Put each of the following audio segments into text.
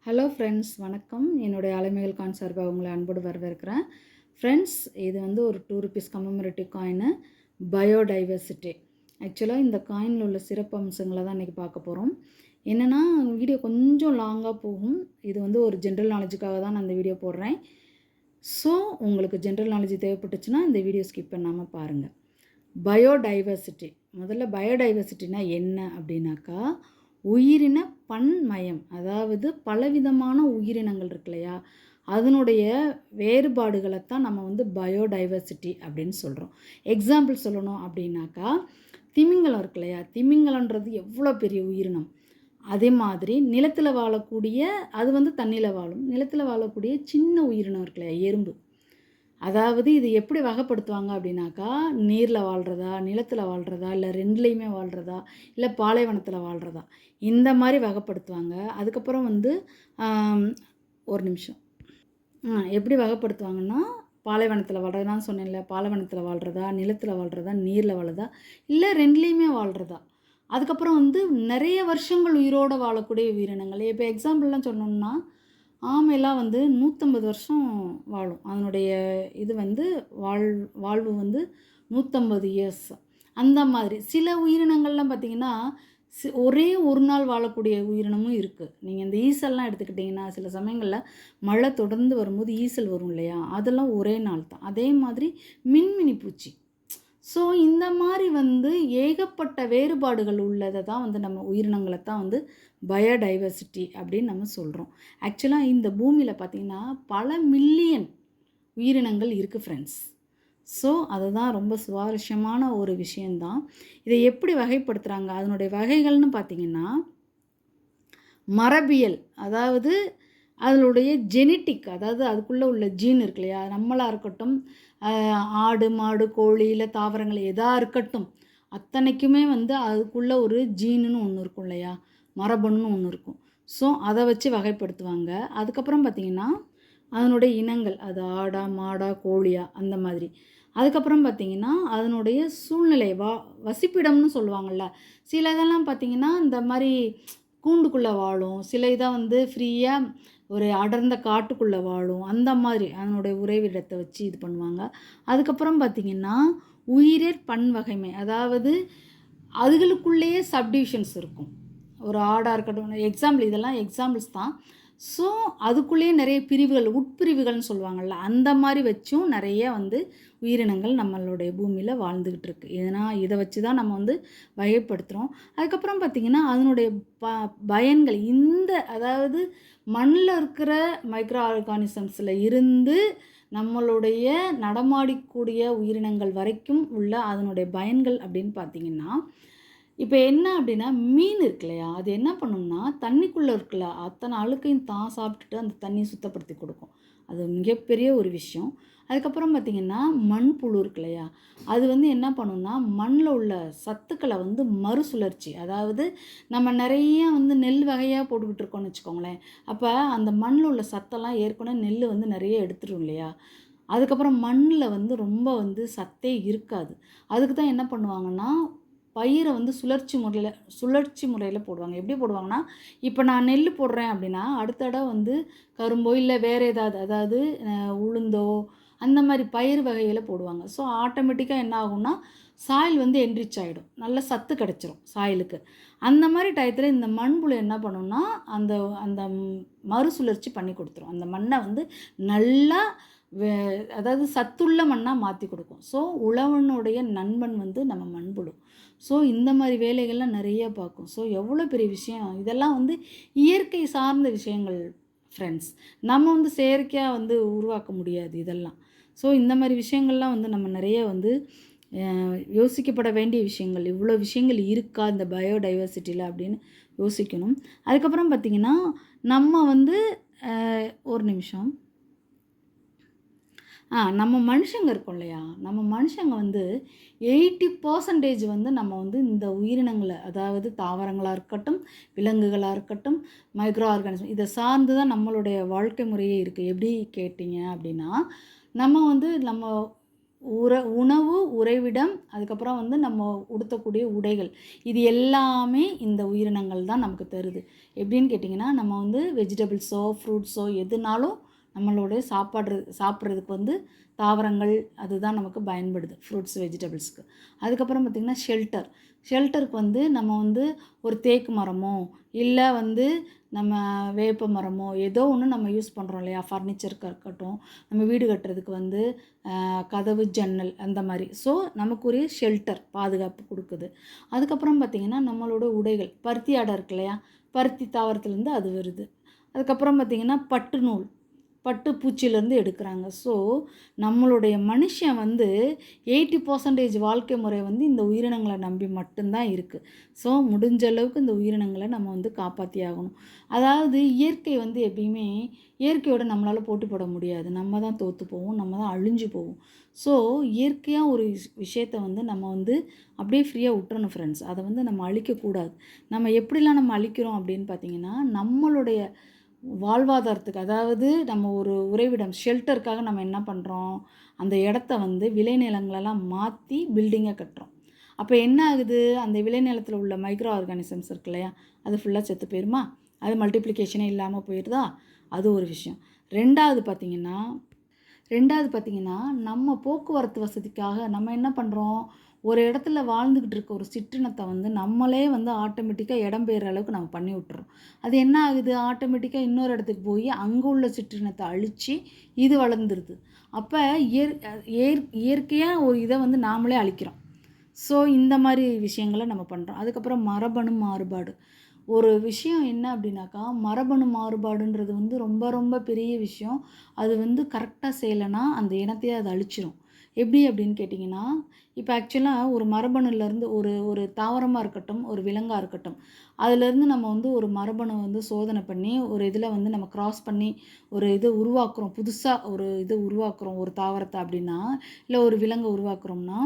Hello friends, வணக்கம். என்னுடைய அலைமகள் கான் சார்பாக உங்களை அன்போடு வரவேற்கிறேன். ஃப்ரெண்ட்ஸ், இது வந்து ஒரு ₹2 கமெமரேட்டிவ் காயினு, பயோடைவர்சிட்டி. ஆக்சுவலாக இந்த காயினில் உள்ள சிறப்பு அம்சங்களை தான் இன்றைக்கி பார்க்க போகிறோம். என்னென்னா, வீடியோ கொஞ்சம் லாங்காக போகும். இது வந்து ஒரு ஜென்ரல் நாலேஜுக்காக தான் நான் இந்த வீடியோ போடுறேன். ஸோ உங்களுக்கு ஜென்ரல் நாலேஜ் தேவைப்பட்டுச்சுன்னா இந்த வீடியோ ஸ்கிப் பண்ணாமல் பாருங்கள். பயோடைவர்சிட்டி, முதல்ல பயோடைவர்சிட்டினா என்ன அப்படின்னாக்கா, உயிரின பன்மயம். அதாவது பலவிதமான உயிரினங்கள் இருக்கு இல்லையா, அதனுடைய வேறுபாடுகளைத்தான் நம்ம வந்து பயோடைவர்சிட்டி அப்படின்னு சொல்கிறோம். எக்ஸாம்பிள் சொல்லணும் அப்படின்னாக்கா, திமிங்கலம் இருக்கு இல்லையா, திமிங்கலன்றது எவ்வளோ பெரிய உயிரினம். அதே மாதிரி நிலத்தில் வாழக்கூடிய, அது வந்து தண்ணியில் வாழும், நிலத்தில் வாழக்கூடிய சின்ன உயிரினம் இருக்கு இல்லையா, எறும்பு. அதாவது இது எப்படி வகைப்படுத்துவாங்க அப்படின்னாக்கா, நீரில் வாழ்கிறதா, நிலத்தில் வாழ்கிறதா, இல்லை ரெண்டுலேயுமே வாழ்கிறதா, இல்லை பாலைவனத்தில் வாழ்கிறதா, இந்த மாதிரி வகைப்படுத்துவாங்க. அதுக்கப்புறம் வந்து ஒரு நிமிஷம் எப்படி வகைப்படுத்துவாங்கன்னா, பாலைவனத்தில் வாழ்கிறதா சொன்னேன்ல, பாலைவனத்தில் வாழ்கிறதா, நிலத்தில் வாழ்கிறதா, நீரில் வாழ்கிறதா, இல்லை ரெண்டுலேயுமே வாழ்கிறதா. அதுக்கப்புறம் வந்து நிறைய வருஷங்கள் உயிரோடு வாழக்கூடிய உயிரினங்கள். இப்போ எக்ஸாம்பிள்லாம் சொன்னோம்னா, ஆமைலாம் வந்து 150 வருஷம் வாழும். அதனுடைய இது வந்து வாழ்வு வந்து 150 இயர்ஸ். அந்த மாதிரி சில உயிரினங்கள்லாம் பார்த்திங்கன்னா, ஒரே ஒரு நாள் வாழக்கூடிய உயிரினமும் இருக்குது. நீங்கள் இந்த ஈசல்லாம் எடுத்துக்கிட்டிங்கன்னா, சில சமயங்களில் மழை தொடர்ந்து வரும்போது ஈசல் வரும் இல்லையா, அதெல்லாம் ஒரே நாள் தான். அதே மாதிரி மின்மினி பூச்சி. ஸோ இந்த மாதிரி வந்து ஏகப்பட்ட வேறுபாடுகள் உள்ளதை தான் வந்து நம்ம உயிரினங்களை தான் வந்து பயோடைவர்சிட்டி அப்படின்னு நம்ம சொல்கிறோம். ஆக்சுவலாக இந்த பூமியில் பார்த்திங்கன்னா பல மில்லியன் உயிரினங்கள் இருக்குது ஃப்ரெண்ட்ஸ். ஸோ அதுதான் ரொம்ப சுவாரஸ்யமான ஒரு விஷயந்தான். இதை எப்படி வகைப்படுத்துகிறாங்க, அதனுடைய வகைகள்னு பார்த்திங்கன்னா, மரபியல், அதாவது அதனுடைய ஜெனட்டிக், அதாவது அதுக்குள்ளே உள்ள ஜீன் இருக்கு இல்லையா, நம்மளாக இருக்கட்டும், ஆடு மாடு கோழி இல்லை தாவரங்கள் எதாக இருக்கட்டும், அத்தனைக்குமே வந்து அதுக்குள்ளே ஒரு ஜீனுன்னு ஒன்று இருக்கும் இல்லையா, மரபணுன்னு ஒன்று இருக்கும். ஸோ அதை வச்சு வகைப்படுத்துவாங்க. அதுக்கப்புறம் பார்த்திங்கன்னா அதனுடைய இனங்கள், அது ஆடா மாடா கோழியா அந்த மாதிரி. அதுக்கப்புறம் பார்த்திங்கன்னா அதனுடைய சூழ்நிலை, வசிப்பிடம்னு சொல்லுவாங்கள்ல. சில இதெல்லாம் பார்த்திங்கன்னா இந்த மாதிரி கூண்டுக்குள்ளே வாழும், சில இதை வந்து ஃப்ரீயாக ஒரு அடர்ந்த காட்டுக்குள்ளே வாழும். அந்த மாதிரி அதனுடைய உறைவிடத்தை வச்சு இது பண்ணுவாங்க. அதுக்கப்புறம் பார்த்திங்கன்னா உயிரியற் பன்வகைமை, அதாவது அதுகளுக்குள்ளேயே சப்டிவிஷன்ஸ் இருக்கும். ஒரு ஆடாக இருக்கட்டும், எக்ஸாம்பிள் இதெல்லாம் எக்ஸாம்பிள்ஸ் தான். ஸோ அதுக்குள்ளேயே நிறைய பிரிவுகள், உட்பிரிவுகள்னு சொல்லுவாங்கள்ல, அந்த மாதிரி வச்சும் நிறைய வந்து உயிரினங்கள் நம்மளுடைய பூமியில் வாழ்ந்துக்கிட்டு இருக்குது. இதை வச்சு தான் நம்ம வந்து வகைப்படுத்துகிறோம். அதுக்கப்புறம் பார்த்திங்கன்னா அதனுடைய பயன்கள், அதாவது மண்ணில் இருக்கிற மைக்ரோ ஆர்கானிசம்ஸில் இருந்து நம்மளுடைய நடமாடிக்கூடிய உயிரினங்கள் வரைக்கும் உள்ள அதனுடைய பயன்கள் அப்படின்னு பார்த்திங்கன்னா, இப்போ என்ன அப்படின்னா, மீன் இருக்கு இல்லையா, அது என்ன பண்ணும்னா தண்ணிக்குள்ளே இருக்குல்ல அத்தனை அழுக்கையும் தான் சாப்பிட்டுட்டு அந்த தண்ணியை சுத்தப்படுத்தி கொடுக்கும். அது மிகப்பெரிய ஒரு விஷயம். அதுக்கப்புறம் பார்த்திங்கன்னா மண்புழு இருக்கு இல்லையா, அது வந்து என்ன பண்ணுன்னா மண்ணில் உள்ள சத்துக்களை வந்து மறுசுழற்சி, அதாவது நம்ம நிறைய வந்து நெல் வகையாக போட்டுக்கிட்டு இருக்கோம்னு வச்சுக்கோங்களேன். அப்போ அந்த மண்ணில் உள்ள சத்தெல்லாம் ஏற்கனவே நெல் வந்து நிறைய எடுத்துடும் இல்லையா, அதுக்கப்புறம் மண்ணில் வந்து ரொம்ப வந்து சத்தே இருக்காது. அதுக்கு தான் என்ன பண்ணுவாங்கன்னா, பயிரை வந்து சுழற்சி முறையில் போடுவாங்க. எப்படி போடுவாங்கன்னா, இப்போ நான் நெல் போடுறேன் அப்படின்னா அடுத்த தடவை வந்து கரும்போ இல்லை வேறு ஏதாவது, அதாவது உளுந்தோ அந்த மாதிரி பயிர் வகையில் போடுவாங்க. ஸோ ஆட்டோமேட்டிக்காக என்ன ஆகும்னா சாயில் வந்து என்ரிச் ஆகிடும், நல்ல சத்து கிடச்சிரும் சாயிலுக்கு. அந்த மாதிரி டயத்தில் இந்த மண்புழு என்ன பண்ணுன்னா அந்த அந்த மறுசுழற்சி பண்ணி கொடுத்துரும். அந்த மண்ணை வந்து நல்லா அதாவது சத்துள்ள மண்ணாக மாற்றி கொடுக்கும். ஸோ உழவனுடைய நண்பன் வந்து நம்ம மண்புழு. ஸோ இந்த மாதிரி வேலைகள்லாம் நிறைய பார்க்கும். ஸோ எவ்வளோ பெரிய விஷயம் இதெல்லாம், வந்து இயற்கை சார்ந்த விஷயங்கள் ஃப்ரெண்ட்ஸ். நம்ம வந்து செயற்கையாக வந்து உருவாக்க முடியாது இதெல்லாம். ஸோ இந்த மாதிரி விஷயங்கள்லாம் வந்து நம்ம நிறைய வந்து யோசிக்கப்பட வேண்டிய விஷயங்கள். இவ்வளோ விஷயங்கள் இருக்கா இந்த பயோடைவர்சிட்டியில் அப்படின்னு யோசிக்கணும். அதுக்கப்புறம் பார்த்திங்கன்னா நம்ம வந்து ஒரு நிமிஷம் நம்ம மனுஷங்க இருக்கோம் இல்லையா, நம்ம மனுஷங்க வந்து 80% வந்து நம்ம வந்து இந்த உயிரினங்களை, அதாவது தாவரங்களாக இருக்கட்டும், விலங்குகளாக இருக்கட்டும், மைக்ரோ ஆர்கானிசம், இதை சார்ந்து தான் நம்மளுடைய வாழ்க்கை முறையே இருக்குது. எப்படி கேட்டிங்க அப்படின்னா, நம்ம வந்து நம்ம உணவு, உறைவிடம், அதுக்கப்புறம் வந்து நம்ம உடுத்தக்கூடிய உடைகள். இது எல்லாமே இந்த உயிரினங்கள் தான் நமக்கு தருது. எப்படின்னு கேட்டிங்கன்னா, நம்ம வந்து வெஜிடபிள்ஸோ, ஃப்ரூட்ஸோ எதுனாலும் நம்மளுடைய சாப்பிட்றதுக்கு வந்து தாவரங்கள் அதுதான் நமக்கு பயன்படுது. ஃப்ரூட்ஸ், வெஜிடபிள்ஸ்க்கு. அதுக்கப்புறம் பார்த்திங்கன்னா ஷெல்டருக்கு வந்து நம்ம வந்து ஒரு தேக்கு மரமோ, இல்லை வந்து நம்ம வேப்ப மரமோ ஏதோ ஒன்று நம்ம யூஸ் பண்ணுறோம் இல்லையா? ஃபர்னிச்சருக்கு இருக்கட்டும், நம்ம வீடு கட்டுறதுக்கு வந்து கதவு, ஜன்னல் அந்த மாதிரி. ஸோ நமக்குரிய ஷெல்டர் பாதுகாப்பு கொடுக்குது. அதுக்கப்புறம் பார்த்திங்கன்னா நம்மளோட உடைகள், பருத்தி ஆடை இருக்கு இல்லையா? பருத்தி தாவரத்துலேருந்து அது வருது. அதுக்கப்புறம் பார்த்திங்கன்னா பட்டு பூச்சியிலேருந்து எடுக்கிறாங்க. ஸோ நம்மளுடைய மனுஷன் வந்து 80% வாழ்க்கை முறை வந்து இந்த உயிரினங்களை நம்பி மட்டும்தான் இருக்குது. ஸோ முடிஞ்ச அளவுக்கு இந்த உயிரினங்களை நம்ம வந்து காப்பாற்றி ஆகணும். அதாவது இயற்கை வந்து எப்பயுமே இயற்கையோட நம்மளால் போட்டி போட முடியாது. நம்ம தான் தோற்று போவோம், நம்ம தான் அழிஞ்சு போவோம். ஸோ இயற்கையாக ஒரு விஷயத்தை வந்து நம்ம வந்து அப்படியே ஃப்ரீயாக விட்டுறணும் ஃப்ரெண்ட்ஸ். அதை வந்து நம்ம அழிக்கக்கூடாது. நம்ம எப்படிலாம் நம்ம அழிக்கிறோம் அப்படின்னு பார்த்திங்கன்னா, நம்மளுடைய வாழ்வாதாரத்துக்கு, அதாவது நம்ம ஒரு உறைவிடம் ஷெல்டருக்காக நம்ம என்ன பண்ணுறோம், அந்த இடத்த வந்து விளைநிலங்களெல்லாம் மாற்றி பில்டிங்கை கட்டுறோம். அப்போ என்ன ஆகுது, அந்த விளைநிலத்தில் உள்ள மைக்ரோ ஆர்கானிசம்ஸ் இருக்கு இல்லையா, அது ஃபுல்லாக செத்து போயிருமா? அது மல்டிப்ளிகேஷனே இல்லாமல் போயிடுதா? அது ஒரு விஷயம். ரெண்டாவது பார்த்திங்கன்னா நம்ம போக்குவரத்து வசதிக்காக நம்ம என்ன பண்ணுறோம், ஒரு இடத்துல வாழ்ந்துக்கிட்டு இருக்க ஒரு சிற்றினத்தை வந்து நம்மளே வந்து ஆட்டோமேட்டிக்காக இடம்பெயர்ற அளவுக்கு நம்ம பண்ணி விட்டுறோம். அது என்ன ஆகுது, ஆட்டோமேட்டிக்காக இன்னொரு இடத்துக்கு போய் அங்கே உள்ள சிற்றினத்தை அழித்து இது வளர்ந்துருது. அப்போ இயற்கையாக ஒரு இதை வந்து நாமளே அழிக்கிறோம். ஸோ இந்த மாதிரி விஷயங்களை நம்ம பண்ணுறோம். அதுக்கப்புறம் மரபணு மாறுபாடு. ஒரு விஷயம் என்ன அப்படின்னாக்கா, மரபணு மாறுபாடுன்றது வந்து ரொம்ப ரொம்ப பெரிய விஷயம். அது வந்து கரெக்டாக செய்யலைன்னா அந்த இனத்தையே அது அழிச்சிரும். எப்படி அப்படின்னு கேட்டிங்கன்னா, இப்போ ஆக்சுவலாக ஒரு மரபணுலேருந்து ஒரு தாவரமாக இருக்கட்டும், ஒரு விலங்காக இருக்கட்டும், அதுலேருந்து நம்ம வந்து ஒரு மரபணு வந்து சோதனை பண்ணி ஒரு இதில் வந்து நம்ம கிராஸ் பண்ணி ஒரு இதை உருவாக்குறோம், புதுசாக ஒரு இதை உருவாக்குறோம் ஒரு தாவரத்தை அப்படின்னா, இல்லை ஒரு விலங்கை உருவாக்குறோம்னா,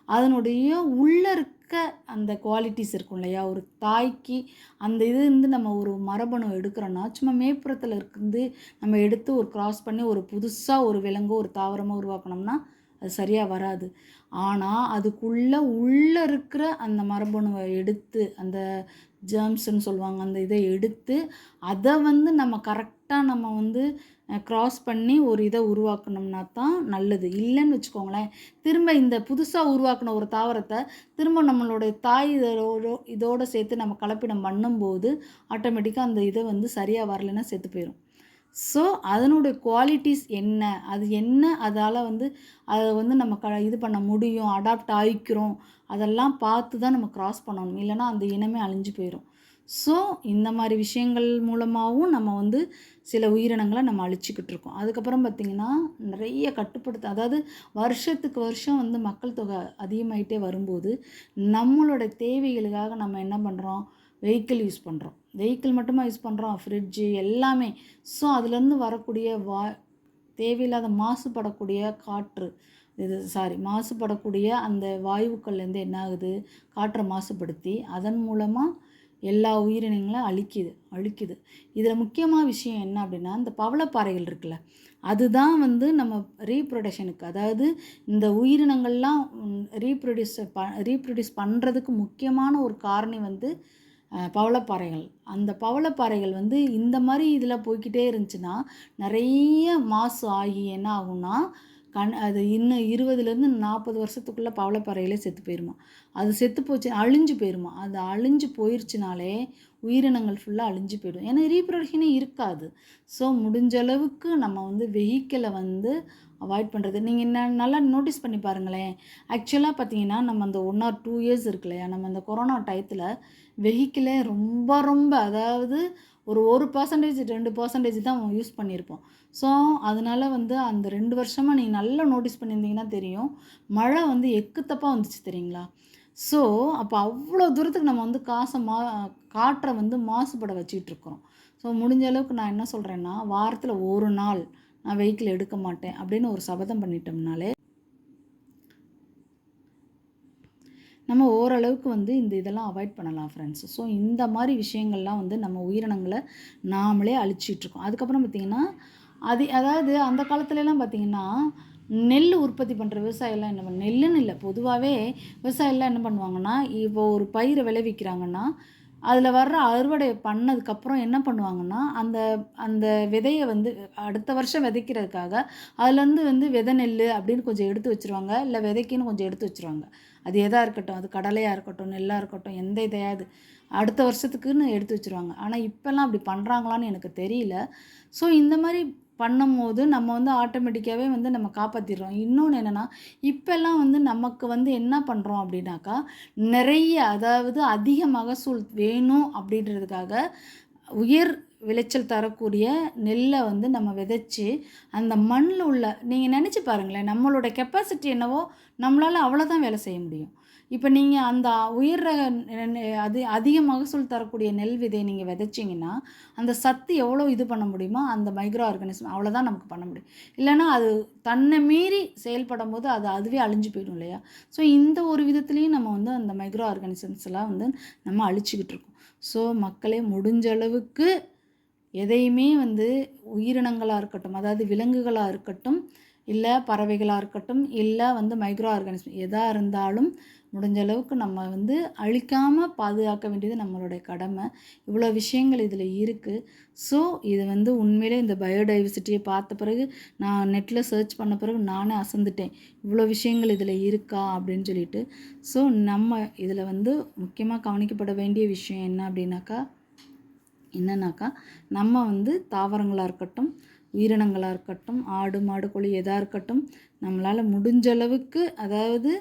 அதனுடைய உள்ளே இருக்க அந்த குவாலிட்டிஸ் இருக்கும் இல்லையா? ஒரு தாய்க்கு அந்த இது வந்து நம்ம ஒரு மரபணு எடுக்கிறோன்னா, சும்மா மேற்புறத்தில் இருந்து நம்ம எடுத்து ஒரு கிராஸ் பண்ணி ஒரு புதுசாக ஒரு விலங்கோ ஒரு தாவரமோ உருவாக்கணும்னா அது சரியாக வராது. ஆனால் உள்ளே இருக்கிற அந்த மரபணுவை எடுத்து, அந்த ஜெர்ம்ஸ்ன்னு சொல்லுவாங்க, அந்த இதை எடுத்து அதை வந்து நம்ம கரெக்டாக நம்ம வந்து கிராஸ் பண்ணி ஒரு இதை உருவாக்கணும்னா தான் நல்லது. இல்லைன்னு வச்சுக்கோங்களேன், திரும்ப இந்த புதுசாக உருவாக்கின ஒரு தாவரத்தை திரும்ப நம்மளுடைய தாய் இதோடு சேர்த்து நம்ம கலப்பினம் பண்ணும்போது ஆட்டோமேட்டிக்காக அந்த இதை வந்து சரியாக வரலைன்னா செத்து போயிடும். ஸோ அதனுடைய குவாலிட்டிஸ் என்ன, அது என்ன, அதால் வந்து அதை வந்து நம்ம இது பண்ண முடியும், அடாப்ட் ஆகிக்கிறோம், அதெல்லாம் பார்த்து தான் நம்ம கிராஸ் பண்ணணும். இல்லைன்னா அந்த இனமே அழிஞ்சு போயிடும். ஸோ இந்த மாதிரி விஷயங்கள் மூலமாகவும் நம்ம வந்து சில உயிரினங்களை நம்ம அழிச்சிக்கிட்டு இருக்கோம். அதுக்கப்புறம் பார்த்திங்கன்னா நிறைய அதாவது வருஷத்துக்கு வருஷம் வந்து மக்கள் தொகை அதிகமாகிட்டே வரும்போது நம்மளோட தேவைகளுக்காக நம்ம என்ன பண்ணுறோம், வெஹிக்கிள் மட்டுமா யூஸ் பண்ணுறோம், ஃப்ரிட்ஜு எல்லாமே. ஸோ அதுலேருந்து வரக்கூடிய தேவையில்லாத மாசுபடக்கூடிய மாசுபடக்கூடிய அந்த வாயுக்கள்லேருந்து என்ன ஆகுது, காற்றை மாசுபடுத்தி அதன் மூலமாக எல்லா உயிரினங்களும் அழிக்குது. இதில் முக்கியமான விஷயம் என்ன அப்படின்னா, இந்த பவளப்பாறைகள் இருக்குல்ல, அதுதான் வந்து நம்ம ரீப்ரொடக்ஷனுக்கு, அதாவது இந்த உயிரினங்கள்லாம் ரீப்ரொடியூஸ் பண்ணுறதுக்கு முக்கியமான ஒரு காரணி வந்து பவளப்பாறைகள். அந்த பவளப்பாறைகள் வந்து இந்த மாதிரி இதில் போய்கிட்டே இருந்துச்சுன்னா நிறைய மாசு ஆகி என்ன ஆகும்னா, அது இன்னும் 20லேருந்து 40 வருஷத்துக்குள்ளே பவளப்பாறையிலே செத்து போயிருமா. அது செத்து போச்சு, அழிஞ்சு போயிருமா. அது அழிஞ்சு போயிடுச்சுனாலே உயிரினங்கள் ஃபுல்லாக அழிஞ்சு போயிடும். ஏன்னா ரீப்ரொடக்ஷனே இருக்காது. ஸோ முடிஞ்ச அளவுக்கு நம்ம வந்து வெஹிக்கிளை வந்து அவாய்ட் பண்ணுறது. நீங்கள் நல்லா நோட்டீஸ் பண்ணி பாருங்களேன். ஆக்சுவலாக பார்த்தீங்கன்னா நம்ம அந்த 1 or 2 இயர்ஸ் இருக்கு இல்லையா, நம்ம அந்த கொரோனா டயத்தில் வெஹிக்கிளே ரொம்ப ரொம்ப, அதாவது ஒரு 1% 2% தான் யூஸ் பண்ணியிருப்போம். ஸோ அதனால் வந்து அந்த 2 வருஷமாக நீங்கள் நல்லா நோட்டீஸ் பண்ணியிருந்தீங்கன்னா தெரியும், மழை வந்து எக்குத்தப்பாக வந்துச்சு தெரியுங்களா. ஸோ அப்போ அவ்வளோ தூரத்துக்கு நம்ம வந்து காற்றை வந்து மாசுபட வச்சிட்ருக்குறோம். ஸோ முடிஞ்ச அளவுக்கு நான் என்ன சொல்கிறேன்னா, வாரத்தில் ஒரு நாள் நான் வெஹிக்கிள் எடுக்க மாட்டேன் அப்படின்னு ஒரு சபதம் பண்ணிட்டோம்னாலே நம்ம ஓரளவுக்கு வந்து இந்த இதெல்லாம் அவாய்ட் பண்ணலாம் ஃப்ரெண்ட்ஸ். ஸோ இந்த மாதிரி விஷயங்கள்லாம் வந்து நம்ம உயிரினங்களை நாமளே அழிச்சிட்ருக்கோம். அதுக்கப்புறம் பார்த்திங்கன்னா அதாவது அந்த காலத்துலலாம் பார்த்திங்கன்னா நெல் உற்பத்தி பண்ணுற விவசாயம்லாம் என்ன நெல்லுன்னு இல்லை, பொதுவாகவே விவசாயம்லாம் என்ன பண்ணுவாங்கன்னா, இப்போ ஒரு பயிரை விளைவிக்கிறாங்கன்னா அதில் வர்ற அறுவடை பண்ணதுக்கப்புறம் என்ன பண்ணுவாங்கன்னா, அந்த அந்த விதைய வந்து அடுத்த வருஷம் விதைக்கிறதுக்காக அதுலேருந்து விதை நெல்லு அப்படின்னு கொஞ்சம் எடுத்து வச்சுருவாங்க. இல்ல விதைக்குன்னு கொஞ்சம் எடுத்து வச்சுருவாங்க. அது எதா இருக்கட்டும், அது கடலையா இருக்கட்டும், நெல்லா இருக்கட்டும், எந்த இதையாவது அடுத்த வருஷத்துக்குன்னு எடுத்து வச்சுருவாங்க. ஆனா இப்பலாம் அப்படி பண்றாங்களான்னு எனக்கு தெரியல. ஸோ இந்த மாரி பண்ணும்போது நம்ம ஆட்டோமேட்டிக்காவே நம்ம காப்பாத்திர்றோம். இன்னொன்னு என்னன்னா, இப்பலாம் நமக்கு என்ன பண்றோம் அப்படின்னாக்கா, நிறைய அதாவது அதிக மகசூல் வேணும் அப்படின்றதுக்காக, உயர் விளைச்சல் தரக்கூடிய நெல்ல நம்ம விதைச்சு, அந்த மண்ல உள்ள நீங்க நெனச்சு பாருங்களேன், நம்மளோட கெப்பாசிட்டி என்னவோ, நம்மளால அவ்வளோதான் வேலை செய்ய முடியும். இப்ப நீங்க அந்த உயர் ரக அது அதிக மகசூல் தரக்கூடிய நெல் விதைய நீங்க விதைச்சீங்கன்னா, அந்த சத்து எவ்வளோ இது பண்ண முடியுமோ, அந்த மைக்ரோ ஆர்கானிசம் அவ்வளோதான் நமக்கு பண்ண முடியும். இல்லன்னா அது தன்னை மீறி செயல்படும்போது, அது அதுவே அழிஞ்சு போயிடும் இல்லையா? ஸோ இந்த ஒரு விதத்திலயும் நம்ம அந்த மைக்ரோ ஆர்கானிசம்ஸ்லாம் நம்ம அழிச்சுக்கிட்டு இருக்கோம். ஸோ மக்களே முடிஞ்ச அளவுக்கு எதையுமே உயிரினங்களா இருக்கட்டும், அதாவது விலங்குகளா இருக்கட்டும், இல்ல பறவைகளா இருக்கட்டும், இல்ல மைக்ரோ ஆர்கானிசம் எதா இருந்தாலும் முடிஞ்ச அளவுக்கு நம்ம அழிக்காம பாதுகாக்க வேண்டியது நம்மளுடைய கடமை. இவ்வளோ விஷயங்கள் இதில இருக்கு. ஸோ இது உண்மையிலே இந்த பயோடைவர்சிட்டிய பார்த்த பிறகு நான் நெட்ல சர்ச் பண்ண பிறகு நானே அசந்துட்டேன். இவ்வளோ விஷயங்கள் இதில இருக்கா அப்படின்னு சொல்லிட்டு. ஸோ நம்ம இதில முக்கியமா கவனிக்கப்பட வேண்டிய விஷயம் என்ன அப்படின்னாக்கா என்னன்னாக்கா, நம்ம தாவரங்களா இருக்கட்டும், உயிரினங்களா இருக்கட்டும், ஆடு, மாடு, கோழி எதா இருக்கட்டும், நம்மளால முடிஞ்ச அளவுக்கு அதாவது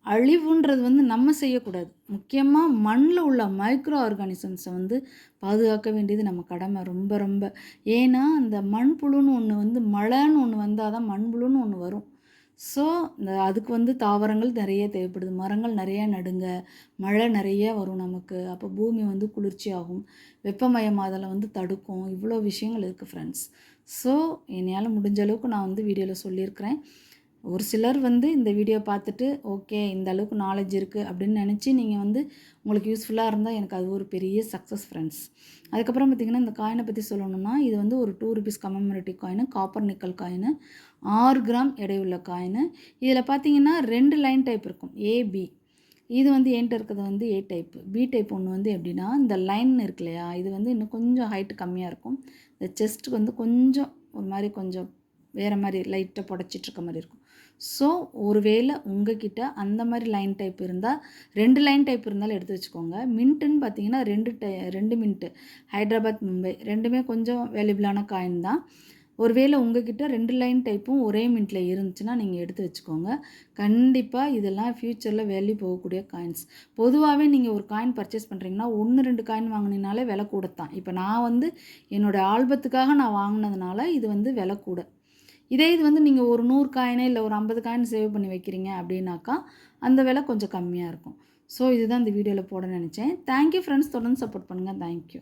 அழிவுன்றது நம்ம செய்யக்கூடாது. முக்கியமா மண்ல உள்ள மைக்ரோ ஆர்கானிசம்ஸை பாதுகாக்க வேண்டியது நம்ம கடமை ரொம்ப ரொம்ப. ஏன்னா, அந்த மண்புழுன்னு ஒண்ணு மழைன்னு ஒண்ணு வந்தா தான் மண்புழுன்னு ஒண்ணு வரும். ஸோ, அதுக்கு தாவரங்கள் நிறைய தேவைப்படுது. மரங்கள் நிறைய நடுங்க. மழை நிறைய வரும் நமக்கு. அப்போ பூமி குளிர்ச்சியாகும். வெப்பமயமாதலை தடுக்கும். இவ்வளோ விஷயங்கள் இருக்குது ஃப்ரெண்ட்ஸ். ஸோ, என்னால் முடிஞ்ச அளவுக்கு நான் வீடியோவில் சொல்லியிருக்கிறேன். ஒரு சிலர் இந்த வீடியோ பார்த்துட்டு, ஓகே இந்த அளவுக்கு நாலேட்ஜ் இருக்குது அப்படின்னு நினச்சி நீங்கள் உங்களுக்கு யூஸ்ஃபுல்லாக இருந்தால் எனக்கு அது ஒரு பெரிய சக்ஸஸ் ஃப்ரெண்ட்ஸ். அதுக்கப்புறம் பார்த்திங்கன்னா, இந்த காயினை பற்றி சொல்லணும்னா, இது ஒரு ₹2 commemorative coin, copper nickel coin, 6 gram எடையுள்ள காயினு. இதில் பார்த்தீங்கன்னா 2 லைன் டைப் இருக்கும், ஏபி. இது என்கிட்ட இருக்கிறது ஏ டைப். பி டைப் ஒன்று எப்படின்னா, இந்த லைன் இருக்கு இல்லையா, இது இன்னும் கொஞ்சம் ஹைட்டு கம்மியாக இருக்கும். இந்த செஸ்ட்டுக்கு கொஞ்சம் ஒரு மாதிரி கொஞ்சம் வேறு மாதிரி லைட்டாக புடச்சிட்ருக்க மாதிரி இருக்கும். ஸோ ஒருவேளை உங்ககிட்ட அந்த மாதிரி லைன் டைப் இருந்தால் 2 லைன் டைப் இருந்தாலும் எடுத்து வச்சுக்கோங்க. மின்ட்டுன்னு பார்த்தீங்கன்னா 2 மின்ட்டு, ஹைதராபாத், மும்பை 2மே கொஞ்சம் வேல்யூபிளான காயின் தான். ஒருவேளை உங்ககிட்ட 2 லைன் டைப்பும் ஒரே மின்ட்டில் இருந்துச்சுன்னா நீங்கள் எடுத்து வச்சுக்கோங்க. கண்டிப்பாக இதெல்லாம் ஃப்யூச்சரில் வேல்யூ போகக்கூடிய காயின்ஸ். பொதுவாகவே நீங்கள் ஒரு காயின் பர்ச்சேஸ் பண்ணுறீங்கன்னா 1, 2 காயின் வாங்கினீங்கனாலே விலை கூட தான். இப்போ நான் என்னோடய ஆல்பத்துக்காக நான் வாங்கினதுனால இது விலை கூட. இதே இது நீங்கள் ஒரு 100 காயினே இல்லை ஒரு 50 காயின் சேவ் பண்ணி வைக்கிறீங்க அப்படின்னாக்கா அந்த விலை கொஞ்சம் கம்மியாக இருக்கும். ஸோ இதுதான் இந்த வீடியோவில் போட நினச்சேன். தேங்க்யூ ஃப்ரெண்ட்ஸ், தொடர்ந்து சப்போர்ட் பண்ணுங்கள். தேங்க்யூ.